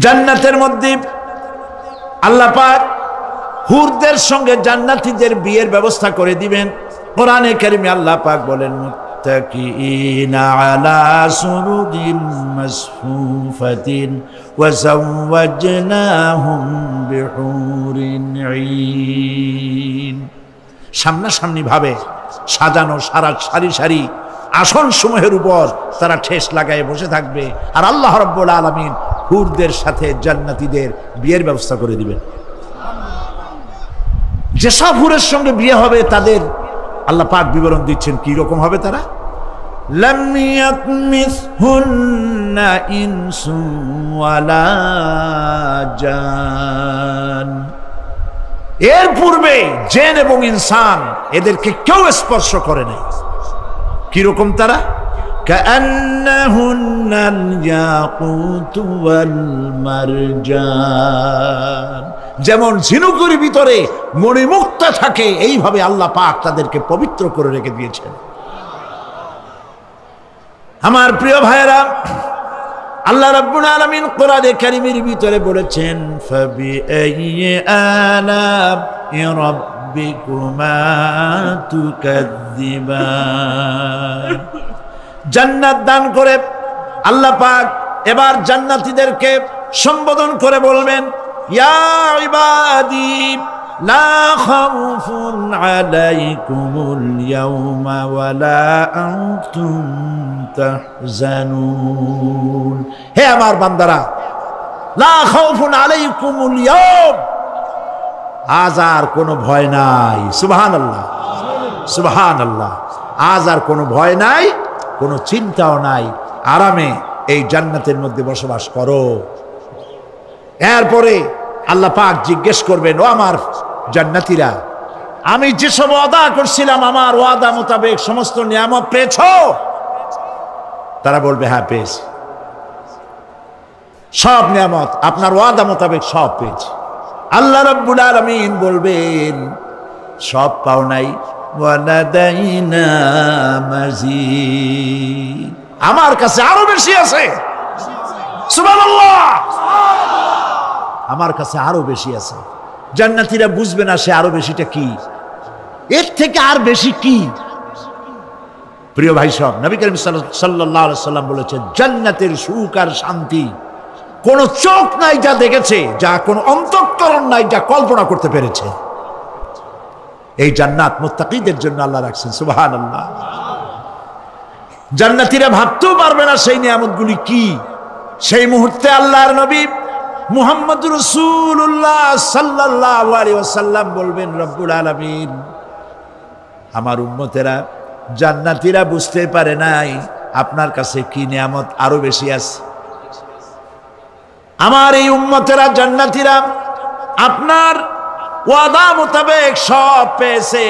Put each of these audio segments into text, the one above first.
জান্নাতের মধ্যে আল্লাহ পাক হুরদের সঙ্গে জান্নাতীদের বিয়ের ব্যবস্থা করে দিবেন। কোরআনে কারিমে আল্লাহ পাক বলেন, মুত্তাকিইনা আলা সুরুরিন মাসফুফাতিন ওয়া যাওয়াজনাহুম বিহুরিন ঈন। সামনাসামনি ভাবে সাজানো সারি সারি আসন সমূহের উপর তারা ঠেস লাগায় বসে থাকবে, আর আল্লাহ রাব্বুল আলামিন হুরদের সাথে জান্নাতীদের বিয়ের ব্যবস্থা করে দিবেন। যেসব হুরের সঙ্গে বিয়ে হবে তাদের আল্লাহ পাক বিবরণ দিচ্ছেন কি রকম হবে তারা। লাম ইয়াতমিসহুন্না ইনসু ওয়ালা জান, এর পূর্বে জিন এবং ইনসান এদেরকে কেউ স্পর্শ করে নাই। কি রকম তারা? কাআন্নাহুন্নাল ইয়াকুতু ওয়াল মারজান, যেমন ঝিনুকের ভিতরে মণিমুক্তা থাকে এইভাবে আল্লাহ পাক তাদেরকে পবিত্র করে রেখে দিয়েছেন। আমার প্রিয় ভাইরা, আল্লাহ রাব্বুল আলামিন কোরআনে কারীমের ভিতরে বলেছেন, ফাবিআইয়ি আলা'i রাব্বিকুমা তুকাযযিবান। জান্নাত দান করে আল্লাহ পাক এবার জান্নাতীদেরকে সম্বোধন করে বলবেন, ইয়া ইবাদি লা খাউফুন আলাইকুমুল ইয়াওমা ওয়ালা আনতুম তাহজানুন। হে আমার বান্দারা, লা খাউফুন আলাইকুমুল ইয়াওম, আজ আর কোনো ভয় নাই। সুবহানাল্লাহ, সুবহানাল্লাহ। আজ আর কোনো ভয় নাই, কোনো চিন্তাও নাই, আরামে এই জান্নাতের মধ্যে বসবাস করো। এরপরে আল্লাহ পাক জিজ্ঞেস করবেন, ও আমার জান্নাতীরা, আমি যেসব ওয়াদা করছিলাম আমার ওয়াদা মোতাবেক সমস্ত নিয়ামত পেয়েছো? তারা বলবে, হ্যাঁ পেয়েছি, সব নিয়ামত আপনার ওয়াদা মোতাবেক সব পেয়েছি। আল্লাহ রাব্বুল আলামিন বলবেন, সব পাও নাই, ওয়ালাদাইনা মাজিদ, আমার কাছে আরো বেশি আছে। সুবহানাল্লাহ, আমার কাছে আরো বেশি আছে। জান্নাতীরা বুঝবে না সে আরো বেশিটা কি, এর থেকে আর বেশি কি। প্রিয় ভাই সব, নবী করিম সাল্লাল্লাহু আলাইহি সাল্লাম বলেছেন, জান্নাতের সুখ আর শান্তি কোন চোখ নাই যা দেখেছে, যা কোন অন্তঃকরণ নাই যা কল্পনা করতে পেরেছে। এই জান্নাত মুত্তাকিদের জন্য আল্লাহ রাখছেন। সুবহানাল্লাহ। জান্নাতীরা ভাবতেও পারবে না সেই নিয়ামতগুলি কি। সেই মুহূর্তে আল্লাহর নবী মুহাম্মদুর রাসূলুল্লাহ সাল্লাল্লাহু আলাইহি ওয়াসাল্লাম বলবেন, রব্বুল আলামিন, আমার উম্মতেরা জান্নাতীরা বুঝতে পারে নাই আপনার কাছে কি নিয়ামত আরো বেশি আছে। আমার এই উম্মতেরা জান্নাতীরা আপনার ওয়াদা মোতাবেক সব পেয়েছে,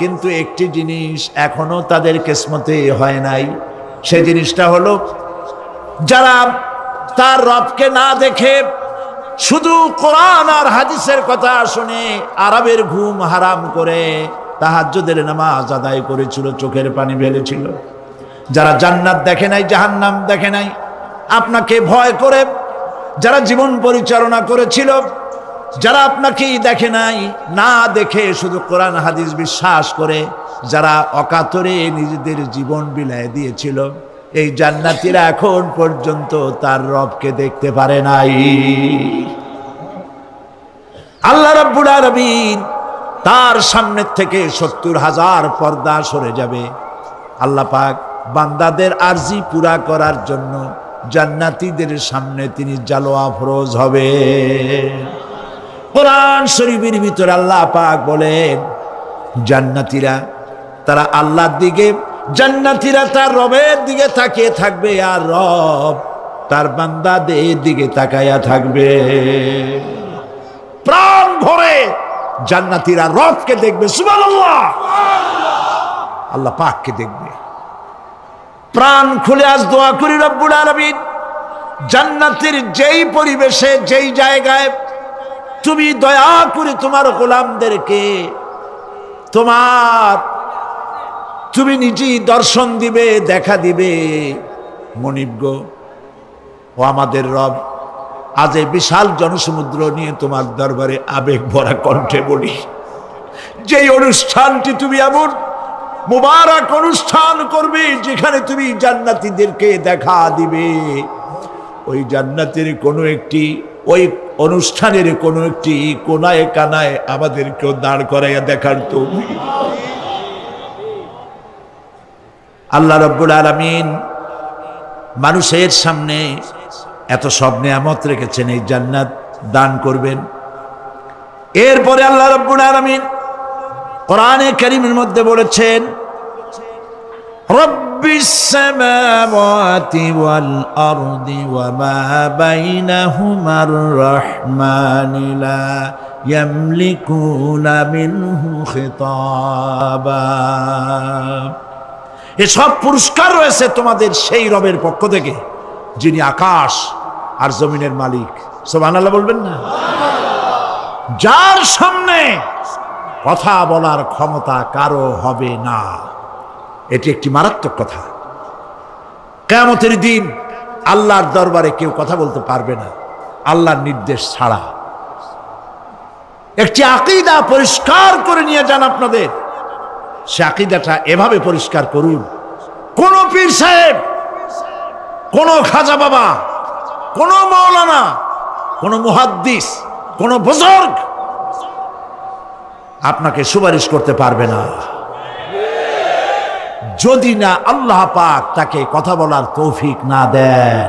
কিন্তু একটি জিনিস এখনো তাদের কিসমতে হয় নাই। সেই জিনিসটা হলো, যারা তার রবকে না দেখে শুধু কোরআন আর হাদিসের কথা শুনে আরবের ঘুম হারাম করে তাহাজ্জুদের নামাজ আদায় করেছিল, চোখের পানি ফেলেছিল, যারা জান্নাত দেখে নাই, জাহান্নাম দেখে নাই, আপনাকে ভয় করে যারা জীবন পরিচালনা করেছিল, যারা আপনাকেই দেখে নাই, না দেখে শুধু কোরআন হাদিস বিশ্বাস করে যারা অকাতরে নিজেদের জীবন বিলায় দিয়েছিল, এই জান্নাতীরা এখন পর্যন্ত তার রবকে দেখতে পারে নাই। আল্লাহ রাব্বুল আলামিন তার সামনে থেকে ৭০,০০০ পর্দা সরে যাবে। আল্লাহ পাক বান্দাদের আরজি পুরা করার জন্য জান্নাতীদের সামনে তিনি জালোয়া ফরোজ হবে। কোরআন শরীফের ভিতরে আল্লাহ পাক বলেন, জান্নাতীরা তারা আল্লাহর দিকে, জান্নাতীরা তার রবের দিকে তাকিয়ে থাকবে, আর রব তার বান্দাদের দিকে তাকায়া থাকবে। প্রাণ ভরে জান্নাতীরা রবকে দেখবে। সুবহানাল্লাহ, আল্লাহ পাককে দেখবে। প্রাণ খুলে আজ দোয়া করি, রব্বুল আলামিন জান্নাতের যেই পরিবেশে, যেই জায়গায় তুমি দয়া করে তোমার গোলামদেরকে তুমি নিজেই দর্শন দিবে, দেখা দিবে। মনিব গো, ও আমাদের রব, আজ এই বিশাল জনসমুদ্র নিয়ে তোমার দরবারে আবেগ ভরা কণ্ঠে বলি, যেই অনুষ্ঠানটি তুমি এমন মুবারক অনুষ্ঠান করবে যেখানে তুমি জান্নাতীদেরকে দেখা দিবে, ওই জান্নাতের কোনো একটি ওই অনুষ্ঠানের কোনো একটি কোনায় কানায় আমাদেরকেও দাঁড় করাইয়া দেখার তৌফিক। আল্লাহ রাব্বুল আলামিন মানুষের সামনে এত সব নিয়ামত রেখেছেন, এই জান্নাত দান করবেন। এরপরে আল্লাহ রাব্বুল আলামিন কোরআনে কারীমের মধ্যে বলেছেন, রব্বিস সামাওয়াতি ওয়াল আরদি ওয়া মা বাইনাহুমার রাহমানি লা ইয়ামলিকুনা মিনহু খিতাবা। এসব পুরস্কার রয়েছে তোমাদের সেই রবের পক্ষ থেকে যিনি আকাশ আর জমিনের মালিক। সুবহানাল্লাহ বলবেন না? যার সামনে কথা বলার ক্ষমতা কারো হবে না। এটি একটি মারাত্মক কথা। কিয়ামতের দিন আল্লাহর দরবারে কেউ কথা বলতে পারবে না আল্লাহর নির্দেশ ছাড়া। একটি আকীদা পরিষ্কার করে নিয়ে যান আপনাদের। সে আকীদাটা এভাবে পরিষ্কার করুন, কোন পীর সাহেব, কোন খাজা বাবা, কোন মাওলানা, কোন মুহাদ্দিস, কোন বুজুর্গ আপনাকে সুপারিশ করতে পারবে না যদি না আল্লাহ পাক তাকে কথা বলার তৌফিক না দেন।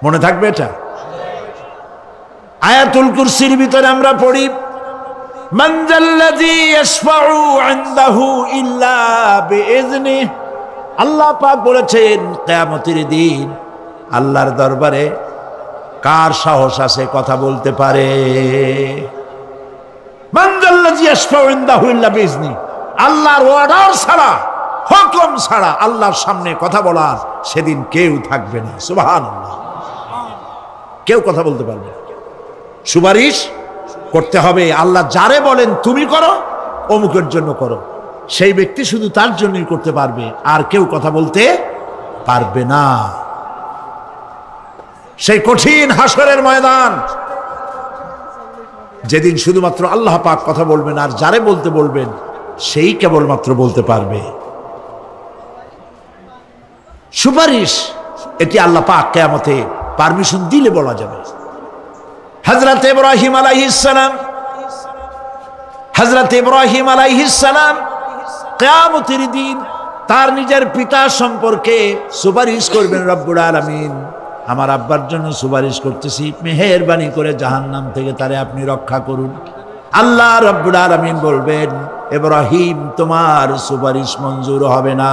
মনে থাকবে এটা। আয়াতুল কুরসির ভিতরে আমরা পড়ি, মান যাল্লাযী ইয়াশফাউ ইনদাহু ইল্লা বিইজনিহি। আল্লাহ পাক বলেছেন কিয়ামতের দিন আল্লাহর দরবারে কার সাহস আছে কথা বলতে পারে? মান যাল্লাযী ইয়াশফাউ ইনদাহু ইল্লা বিইজনিহি। আল্লাহর অর্ডার ছাড়া, হুকুম ছাড়া আল্লাহর সামনে কথা বলার সেদিন কেউ থাকবে না। সুবহানাল্লাহ। কেউ কথা বলতে পারবে না। সুপারিশ করতে হবে আল্লাহ যারে বলেন তুমি করো, অমুকের জন্য করো, সেই ব্যক্তি শুধু তার জন্যই করতে পারবে, আর কেউ কথা বলতে পারবে না। সেই কঠিন হাসরের ময়দান, যেদিন শুধুমাত্র আল্লাহ পাক কথা বলবেন, আর যারে বলতে বলবেন সেই কেবলমাত্র বলতে পারবে। সুপারিশ এটি আল্লাহ পাক কিয়ামতে পারমিশন দিলে বলা যাবে। হযরত ইব্রাহিম আলাইহিস সালাম কিয়ামতের দিন তার নিজের পিতা সম্পর্কে সুপারিশ করবেন, রব্বুল আলামিন আমার আব্বার জন্য সুপারিশ করতেছি, মেহেরবানি করে জাহান্নাম থেকে তারে আপনি রক্ষা করুন। আল্লাহ রব্বুল আলামিন বলবেন, ইব্রাহিম তোমার সুপারিশ মঞ্জুর হবে না।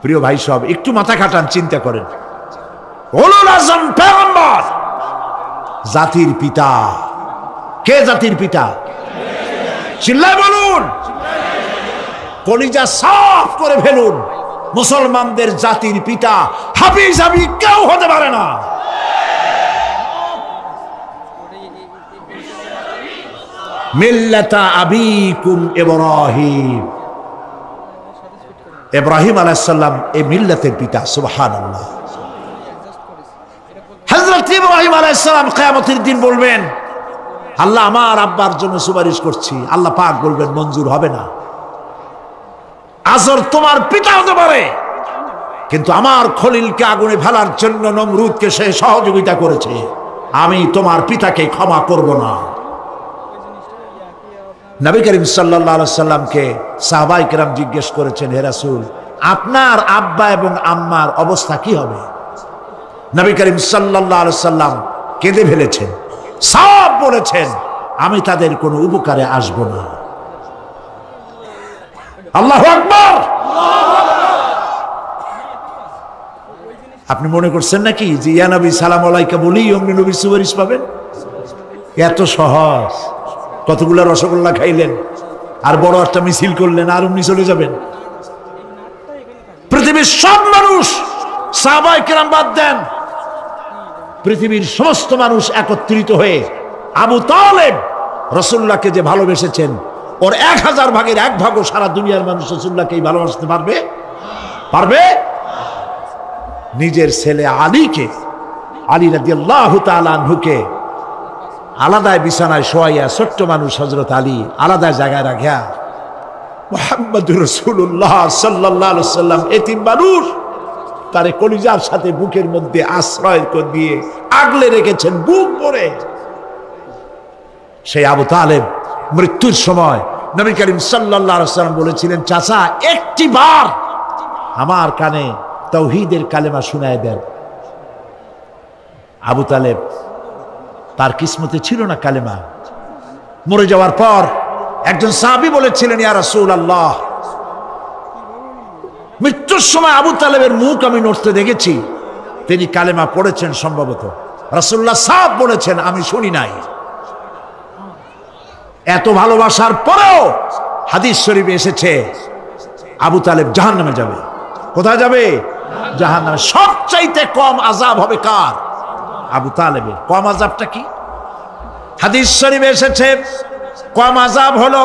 প্রিয় ভাই সব একটু মাথা খাটান, চিন্তা করেন। উলুল আযম পয়গম্বর, জাতির পিতা। কে জাতির পিতা? চিল্লায় বলুন, কলিজা সাফ করে ফেলুন। মুসলমানদের জাতির পিতা হাফিজ আমি কেউ হতে পারে না। মিল্লাতা আবিকুম ইব্রাহিম। ইব্রাহিম আলাইহিস সালাম এই মিল্লাতের পিতা। সুবহানাল্লাহ। হযরত ইব্রাহিম আলাইহিস সালাম কিয়ামতের দিন বলবেন, আল্লাহ আমার আব্বার জন্য সুপারিশ করছি। আল্লাহ পাক বলবেন মঞ্জুর হবে না। আজর তোমার পিতা হতে পারে, কিন্তু আমার খলিলকে আগুনে ফেলার জন্য নমরুদকে সে সহযোগিতা করেছে, আমি তোমার পিতাকে ক্ষমা করব না। নবী করিম সাল্লাল্লাহু আলাইহি সাল্লামকে সাহাবায়ে কেরাম জিজ্ঞেস করেছেন, হে রাসূল আপনার আব্বা এবং আম্মার অবস্থা কি হবে? নবী করিম সাল্লাল্লাহু আলাইহি সাল্লাম কেঁদে ফেলেছেন, সব বলেছেন আমি তাদের কোনো উপকারে আসব না। আল্লাহু আকবার। আপনি মনে করছেন নাকি যে ইয়া নবী সালাম আলাইকা বলি অমনি নবী সুপারিশ পাবেন? এত সহজ। কতগুলা রসগোল্লা খাইলেন আর বড় একটা মিছিল করলেন আর অমনি চলে যাবেন? পৃথিবীর সব মানুষ, সাহাবায়ে কেরাম বাদ দেন, পৃথিবীর সমস্ত মানুষ একত্রিত হয়ে আবু তালেব রাসূলুল্লাহকে যে ভালোবেসেছেন, ওর 1000 ভাগের 1 ভাগও সারা দুনিয়ার মানুষ রাসূলুল্লাহকেই ভালোবাসতে পারবে? পারবে? নিজের ছেলে আলীকে, আলী রাদিয়াল্লাহু তাআলা আনহুকে আলাদায় বিছানায় শোয়াইয়া, ছোট্ট মানুষ হযরত আলী আলাদা জায়গায় রাখিয়া মুহাম্মদুর রাসূলুল্লাহ সাল্লাল্লাহু আলাইহি ওয়াসাল্লাম এতিম মানুষ তারে কলিজার সাথে বুকের মধ্যে আশ্রয় করে দিয়ে আগলে রেখেছেন বুক ভরে। সেই আবু তালেব মৃত্যুর সময় নবী করিম সাল্লাল্লাহু আলাইহি ওয়াসাল্লাম বলেছিলেন, চাচা একটি বার আমার কানে তাওহীদের কালেমা শোনায় দেন। আবু তালেব তার কিসমতে ছিল না কালেমা। মরে যাওয়ার পর একজন সাহাবী বলেছিলেন, ইয়া রাসূলুল্লাহ, মৃত্যুর সময় আবু তালেবের মুখ আমি নড়তে দেখেছি, তিনি কালেমা পড়েছেন সম্ভবত। রাসূলুল্লাহ সাহেব বলেছেন, আমি শুনি নাই। এত ভালোবাসার পরেও হাদিস শরীফে এসেছে আবু তালেব জাহান্নামে যাবে। কোথায় যাবে? জাহান্নামে। সবচাইতে কম আযাব হবে কার? আবু তালেবের। কম আযাবটা কি? হাদিস শরীফে এসেছে কম আযাব হলো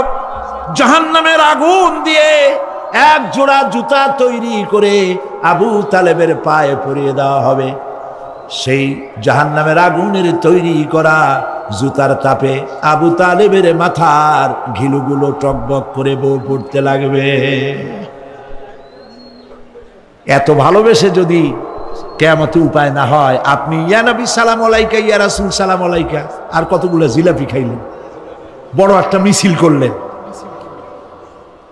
জাহান্নামের আগুন দিয়ে এক জোড়া জুতা তৈরি করে আবু তালেবের পায়ে পরিয়ে দেওয়া হবে। সেই জাহান্নামের আগুনের তৈরি করা জুতার তাপে আবু তালেবের মাথার ঘিলুগুলো টকবক করে বউ পড়তে লাগবে। এত ভালোবেসে যদি কিয়ামতে উপায় না হয়, আপনি ইয়া নবী সালাম আলাইকা, ইয়া রাসূল সালাম আলাইকা, আর কতগুলো জিলাপি খাইলেন, বড় একটা মিছিল করলেন।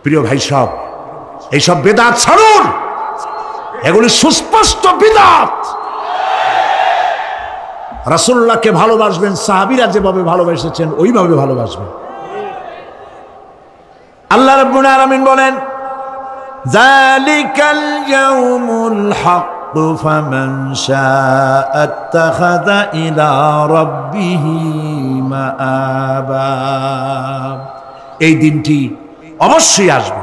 প্রিয় ভাই সব, এইসব বেদাত ছাড়ুন, এগুলি সুস্পষ্ট বিদআত। রাসূলুল্লাহকে ভালোবাসবেন, সাহাবীরা যেভাবে ভালোবেসেছেন ওইভাবে ভালোবাসবেন। আল্লাহ রাব্বুল আলামিন বলেন, যালিকাল ইয়াউমুল হক ফামান শাআ আত্তাখাযা ইলা রাব্বিহি মাআবা। এই দিনটি অবশ্যই আসবে,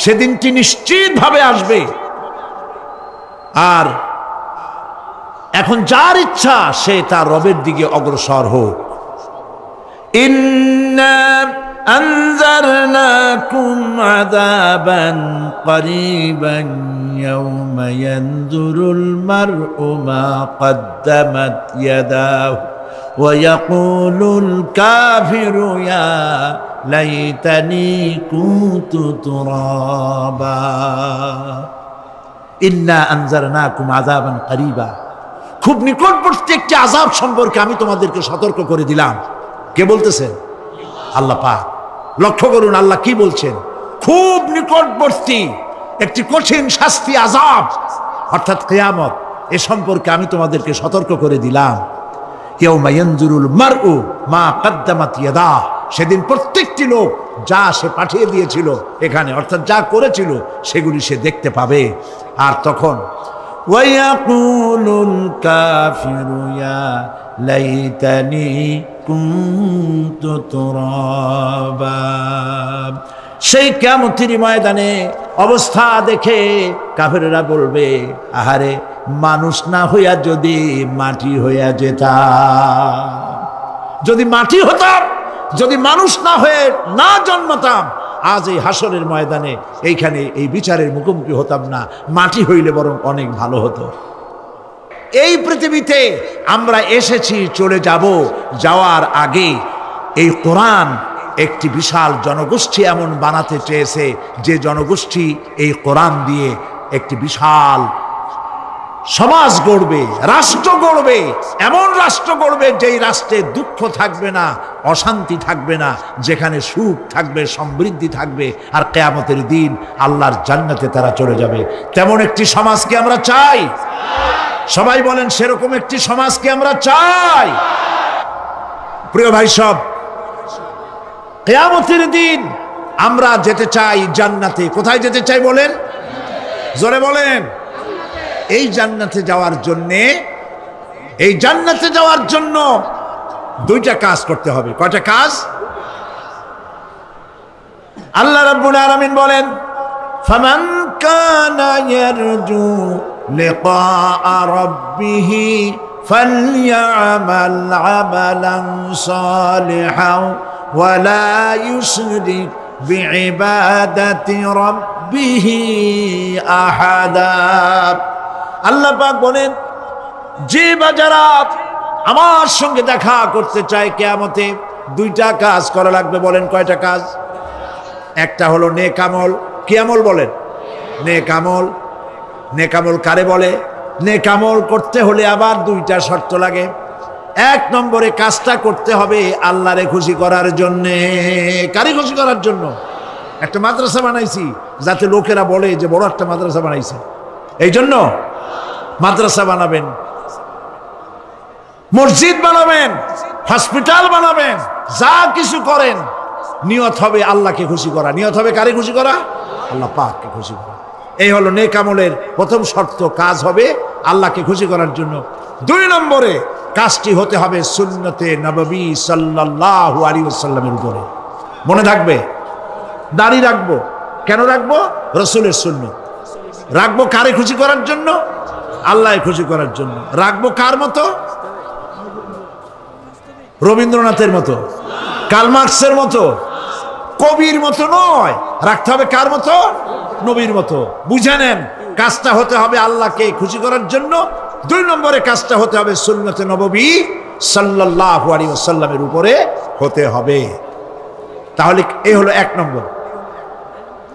সেদিনটি নিশ্চিতভাবে আসবে। আর এখন যার ইচ্ছা সে তার রবের দিকে অগ্রসর হোক। ইন্না আনজারনাকুম আযাবান করিবান ইয়াওমা ইয়ানজুরুল মার'উ মা কদ্দামাত ইয়াদাহু ওয়া ইয়াকুলুল কাফিরু ইয়া লাইতানি কুনতু তুরাবা। ইন্না আনজারনাকুম আযাবান করিবা, খুব নিকটবর্তী একটি আযাব সম্পর্কে আমি তোমাদেরকে সতর্ক করে দিলাম। কে বলতেছেন? আল্লাহ পাক। লক্ষ্য করুন আল্লাহ কি বলছেন, খুব নিকটবর্তী একটি কঠিন শাস্তি, আযাব অর্থাৎ কিয়ামত, এ সম্পর্কে আমি তোমাদেরকে সতর্ক করে দিলাম। ইয়াউমা ইয়ানজুরুল মার'উ মা কদ্দামাত ইয়াদাহ, সেদিন প্রত্যেকটি লোক যা সে পাঠিয়ে দিয়েছিল এখানে, অর্থাৎ যা করেছিল সেগুলি সে দেখতে পাবে। আর তখন ওয়ায়াকুলুল কাফিরু ইয়া লাইতানি কুনতু তুরাবা। সেই কিয়ামতের ময়দানে অবস্থা দেখে কাফেররা বলবে, আহারে মানুষ না হইয়া যদি মাটি হইয়া যেতাম, যদি মাটি হতাম, যদি মানুষ না হয়ে না জন্মতাম, আজ এই হাসরের ময়দানে এইখানে এই বিচারের মুখোমুখি হতাম না, মাটি হইলে বরং অনেক ভালো হতো। এই পৃথিবীতে আমরা এসেছি, চলে যাব, যাওয়ার আগে এই কোরআন একটি বিশাল জনগোষ্ঠী এমন বানাতে চেয়েছে যে জনগোষ্ঠী এই কোরআন দিয়ে একটি বিশাল সমাজ গড়বে, রাষ্ট্র গড়বে, এমন রাষ্ট্র গড়বে যেই রাষ্ট্রে দুঃখ থাকবে না, অশান্তি থাকবে না, যেখানে সুখ থাকবে, সমৃদ্ধি থাকবে, আর কিয়ামতের দিন আল্লাহর জান্নাতে তারা চলে যাবে। তেমন একটি সমাজকে আমরা চাই। সবাই বলেন, সেরকম একটি সমাজকে আমরা চাই। প্রিয় ভাই সব, কিয়ামতের দিন আমরা যেতে চাই জান্নাতে। কোথায় যেতে চাই বলেন? জোরে বলেন। এই জান্নাতে যাওয়ার জন্য দুইটা কাজ করতে হবে। কয়টা কাজ? আল্লাহ রাব্বুল আলামিন বলেন, ফামান কানা ইয়ারজু লিকাআ রাব্বিহি ফালইআমাল আমালান সালিহান ওয়া লা ইউশরিক বিইবাদাতি রাব্বিহি আহাদা। আল্লাহ পাক বলেন, যে বা যারা আমার সঙ্গে দেখা করতে চায় কিয়ামতে, দুইটা কাজ করা লাগবে। বলেন কয়টা কাজ? একটা হলো নেক আমল। কি আমল বলেন? নেক আমল। নেক আমল কারে বলে? নেক আমল করতে হলে আবার দুইটা শর্ত লাগে। এক নম্বরে কাজটা করতে হবে আল্লাহরে খুশি করার জন্যে। কারে খুশি করার জন্য? একটা মাদ্রাসা বানাইছি যাতে লোকেরা বলে যে বড় একটা মাদ্রাসা বানাইছে, এই জন্য মাদ্রাসা বানাবেন, মসজিদ বানাবেন, হসপিটাল বানাবেন, যা কিছু করেন নিয়ত হবে আল্লাহকে খুশি করা। নিয়ত হবে কারে খুশি করা? আল্লাহ পাককে খুশি করা। এই হলো নেক আমলের প্রথম শর্ত। কাজ হবে আল্লাহকে খুশি করার জন্য। দুই নম্বরে কাজটি হতে হবে সুন্নতে নববী সাল্লাল্লাহু আলাইহি ওয়াসাল্লামের উপরে। মনে থাকবে, দাড়ি রাখবো। কেন রাখবো? রাসূলের সুন্নাত। রাখবো কারে খুশি করার জন্য? আল্লাহকে খুশি করার জন্য। রাখবো কার মতো? রবীন্দ্রনাথের মতো, কার্ল মার্কসের মতো, কবির মতো নয়। রাখতে হবে কার মতো? নবীর মতো। বুঝে নেন, কাজটা হতে হবে আল্লাহকে খুশি করার জন্য। দুই নম্বরে কাজটা হতে হবে সুন্নতে নববী সাল্লাল্লাহু আলাইহি ওয়াসাল্লামের উপরে হতে হবে। তাহলে এই হলো এক নম্বর।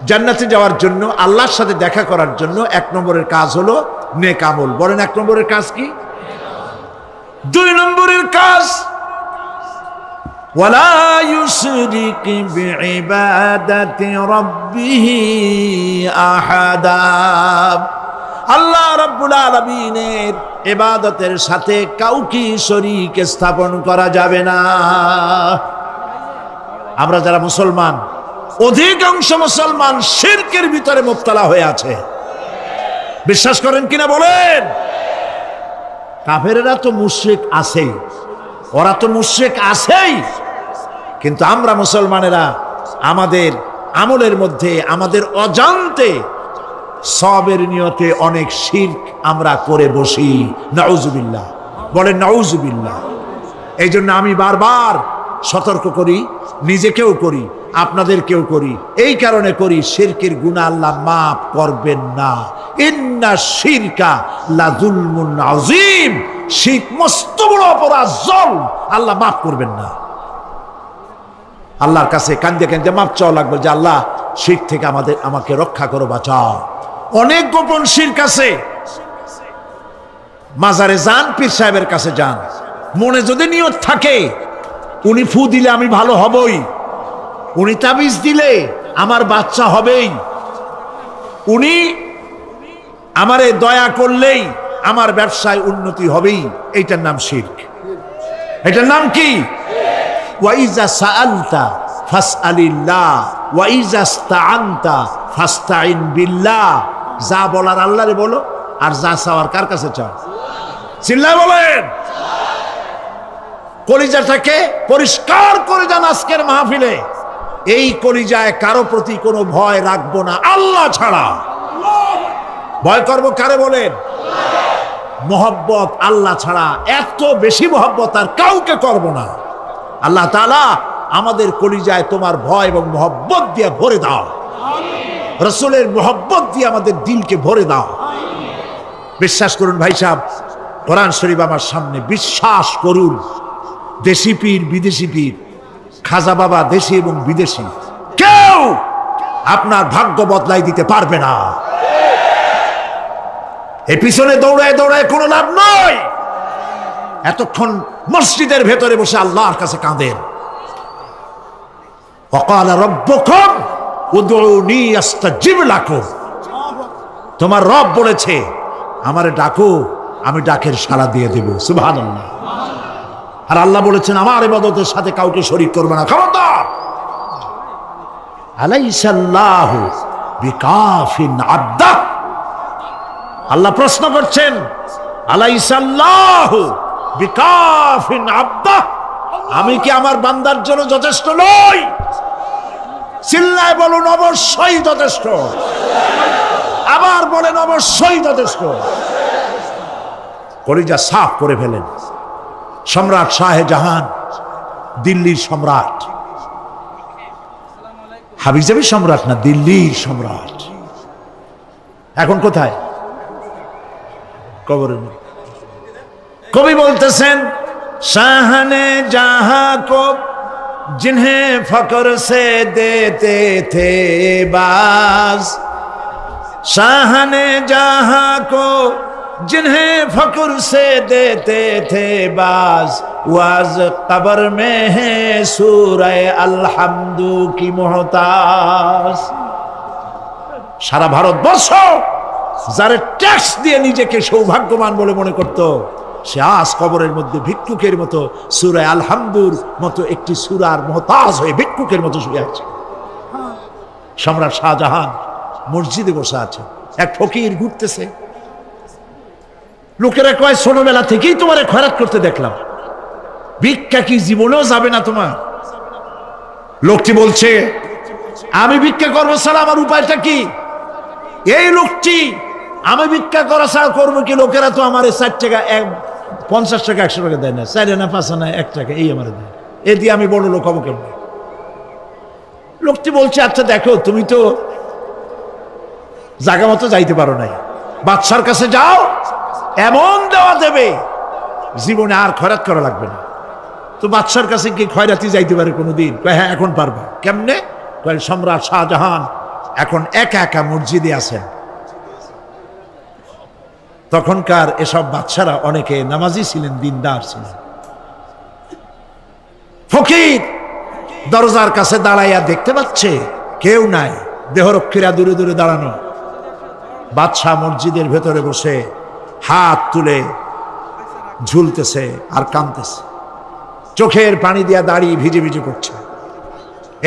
জান্নাতে যাওয়ার জন্য, আল্লাহর সাথে দেখা করার জন্য এক নম্বরের কাজ হলো নেক আমল। বলেন এক নম্বরের কাজ কি? দুই নম্বরের কাজ ওয়ালা ইউশরিক বিইবাদাতি রাব্বিহি আহাদা। আল্লাহ রাব্বুল আলামিনের ইবাদতের সাথে কাউকে শরীক স্থাপন করা যাবে না। আমরা যারা মুসলমান, অধিকাংশ মুসলমান শিরকের ভিতরে মুবতালা হয়ে আছে। বিশ্বাস করেন কিনা বলেন? কাফেরেরা তো মুশরিক আছেই, ওরা তো মুশরিক আছেই, কিন্তু আমরা মুসলমানেরা আমাদের আমলের মধ্যে আমাদের অজান্তে সওয়াবের নিয়তে অনেক শিরক আমরা করে বসি। নাউজুবিল্লাহ। বলেন নাউজুবিল্লাহ। এই জন্য আমি বারবার সতর্ক করি, নিজেকেও করি, আপনাদেরকেও করি। এই কারণে করি, শিরকের গুনাহ আল্লাহ মাফ করবেন না। ইন্না শিরকা লাযুলমুন আযীম। শিরক মস্ত বড় অপরাধ, জুলম, আল্লাহ মাফ করবেন না। আল্লাহর কাছে কান্দে কান্দে মাফ চাওয়া লাগবে যে আল্লাহ শিরক থেকে আমাকে রক্ষা করো, বাঁচাও। অনেক গোপন শিরক আছে। মাজারে যান, পীর সাহেবের কাছে যান, মনে যদি নিয়ত থাকে উনি ফু দিলে আমি ভালো হবই, উনি তাবিজ দিলে আমার বাচ্চা হবেই, উনি আমারে দয়া করলেই আমার ব্যবসায় উন্নতি হবেই, এইটার নাম শিরক। এটার নাম কি? ওয়াইজা সাআলতা ফাসআলিল্লাহ ওয়াইজা ইসতাআনতা ফাসতাইন বিল্লাহ। যা বলার আল্লাহরে বলো, আর যা চাওয়ার কার কাছে চাও? চিল্লায় বলেন। কলিজাটাকে পরিষ্কার করে যান আজকের মাহফিলে। এই কলিজায় কারো প্রতি কোনো ভয় রাখবো না আল্লাহ ছাড়া। ভয় করবো কারে বলেন? মোহব্বত আল্লাহ ছাড়া, এত বেশি মোহব্বত আর কাউকে করব না। আল্লাহ তাআলা আমাদের কলিজায় তোমার ভয় এবং মোহব্বত দিয়ে ভরে দাও। রাসূলের মোহব্বত দিয়ে আমাদের দিলকে ভরে দাও। বিশ্বাস করুন ভাই সাহেব, কোরআন শরীফ আমার সামনে, বিশ্বাস করুন, দেশি পীর বিদেশি পীর, খাজা বাবা দেশি এবং বিদেশি, কেউ আপনার ভাগ্য বদলাই দিতে পারবে না। এই পিছনে দৌড়ায় দৌড়ায় কোনো লাভ নয়। এতক্ষণ মসজিদের ভেতরে বসে আল্লাহর কাছে কাঁদেন। ওয়াকালা রাব্বুকুম উদউনি আস্তাজিব লাকুম। তোমার রব বলেছে আমারে ডাকো, আমি ডাকের সাড়া দিয়ে দেব। সুবহানাল্লাহ। আর আল্লাহ বলেছেন আমার ইবাদতের সাথে কাউকে শরীক করবে না। খবরদার। আলাইসাল্লাহু বিকাফিন আবদা। আল্লাহ প্রশ্ন করছেন, আলাইসাল্লাহু বিকাফিন আবদা, আমি কি আমার বান্দার জন্য যথেষ্ট নই? চিল্লায় বলুন অবশ্যই যথেষ্ট। আবার বলেন অবশ্যই যথেষ্ট। কলিজা সাফ করে ফেলেন। সম্রাট শাহজাহান, দিল্লির সম্রাট, হাবিজাবি সম্রাট না, দিল্লির সম্রাট। এখন কোথায়? কবরের মধ্যে। কবি বলতেছেন শাহনে জাহাं को जिन्हें फकर से देते थे बाज, शाहने जहां को जिन्हें फकर से देते थे बाज, वाज कब्र में है सूरह अलहम्दु की मोहताज। সারা ভারতবর্ষ যারা ট্যাক্স দিয়ে নিজেকে সৌভাগ্যবান বলে মনে করত, সে আজ কবরের মধ্যে ভিক্ষুকের মতো সূরা আলহামদুর মতো একটি সূরার মুহতাজ হয়ে ভিক্ষুকের মতো শুয়ে আছে। সম্রাট শাহজাহান মসজিদে বসে আছে, এক ফকির ঘুরতেছে। লোকেরা কয় ছোটবেলা থেকেই তোমারে খয়রাত করতে দেখলাম, ভিক্ষা কি জীবনেও যাবে না তোমার? লোকটি বলছে আমি ভিক্ষা করবো ছাড়া আমার উপায়টা কি? এই লোকটি আমি ভিক্ষা করা ছাড়া করবো কি? লোকেরা তো আমার 4 টাকা 50 টাকা 100 টাকা দেয় না, 4 আনা 5 আনা 1 টাকা এই আমার দেয়, এ দিয়ে আমি বড় লোক হবো কেমন? লোকটি বলছে আচ্ছা দেখো, তুমি তো জায়গা মতো যাইতে পারো নাই, বাদশার কাছে যাও, এমন দেওয়া দেবে জীবনে আর খয়রাত করা লাগবে না। তো বাদশার কাছে কি খয়রাতি যাইতে পারে কোনোদিন? হ্যাঁ এখন পারবা। কেমনে? সম্রাট শাহজাহান এখন একা একা মসজিদে আছেন। তখনকার এসব বাদশারা অনেকে নামাজি ছিলেন, দিনদার ছিলেন। ফকির দরজার কাছে দাঁড়াইয়া দেখতে পাচ্ছে কেউ নাই, দেহরক্ষীরা দূরে দূরে দাঁড়ানো। বাদশাহ মসজিদের ভেতরে বসে হাত তুলে ঝুলতেছে আর কাঁদতেছে, চোখের পানি দিয়া দাঁড়িয়ে ভিজে ভিজে পড়ছে।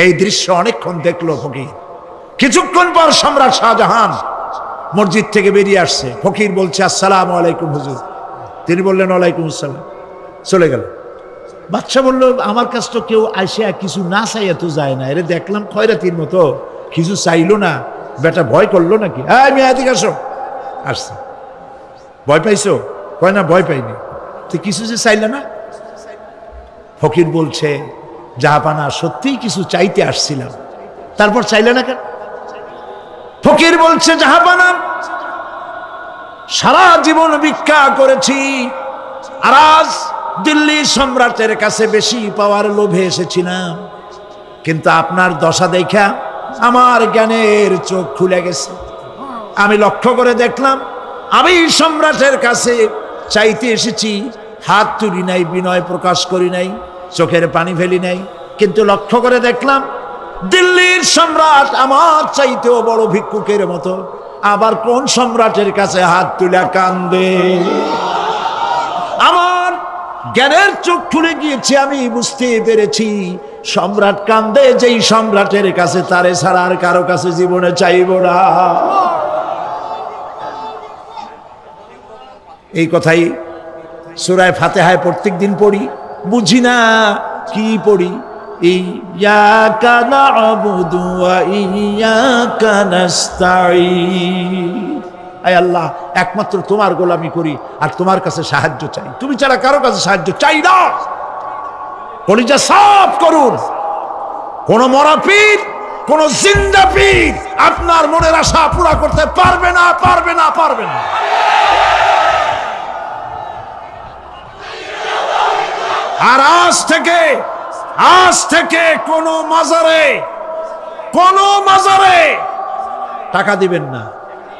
এই দৃশ্য অনেকক্ষণ দেখলো ফকির। কিছুক্ষণ পর সম্রাট শাহজাহান মসজিদ থেকে বেরিয়ে আসছে। ফকির বলছে আসসালামু আলাইকুম হুজুর। তিনি বললেন ওয়ালাইকুম আসসালাম, চলে গেল। বাদশা বলল আমার কাছে তো কেউ আসে কিছু না চাইয়া তো যায় না, এরে দেখলাম খয়রাতির মতো কিছু চাইলো না, বেটা ভয় করলো নাকি? হ্যাঁ আমি এদিকে আসো। আসছে। ভয় পাইছো? কয় না ভয় পাইনি। তো কিছু যে চাইলে না? ফকির বলছে জাহাপানা সত্যিই কিছু চাইতে আসছিলাম, তারপর চাইলে না কেন? ফকির বলছে জাহাপানা সারা জীবন ভিক্ষা করেছি, আর আজ দিল্লি সম্রাটের কাছে বেশি পাওয়ার লোভে এসেছিলাম, কিন্তু আপনার দশা দেখা আমার জ্ঞানের চোখ খুলে গেছে। আমি লক্ষ্য করে দেখলাম আমি সম্রাটের কাছে চাইতে এসেছি, হাত তুলি নাই, বিনয় প্রকাশ করি নাই, চোখের পানি ফেলি নাই, কিন্তু লক্ষ্য করে দেখলাম দিল্লির সম্রাট আমার চাইতেও বড় ভিক্ষুকের মতো। আবার কোন সম্রাটের কাছে হাত তুলে কান্দে? আমার জ্ঞানের চোখ খুলে গিয়েছে, আমি বুঝতে পেরেছি সম্রাট কান্দে যেই সম্রাটের কাছে, তারে ছাড়া আর কারো কাছে জীবনে চাইব না। এই কথাই সূরা ফাতিহায় প্রত্যেক দিন পড়ি, বুঝি না কি পড়ি। ইয়াকা না'বুদু ওয়া ইয়াকা নাস্তাঈন। আয় আল্লাহ, একমাত্র তোমার গোলামি করি আর তোমার কাছে সাহায্য চাই, তুমি ছাড়া কারো কাছে সাহায্য চাই না। কলিজা সাফ করুন। কোন মরা পীর, কোন জিন্দা পীর আপনার মনের আশা পুরা করতে পারবে না, পারবে না, পারবে না। আর আজ থেকে কোন মাজারে টাকা দিবেন না,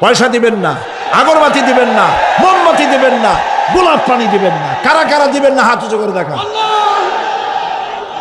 পয়সা দিবেন না, আগরবাতি দিবেন না, মোমবাতি দিবেন না, গোলাপ পানি দিবেন না। কারা কারা দিবেন না হাত উঁচু করে দেখা।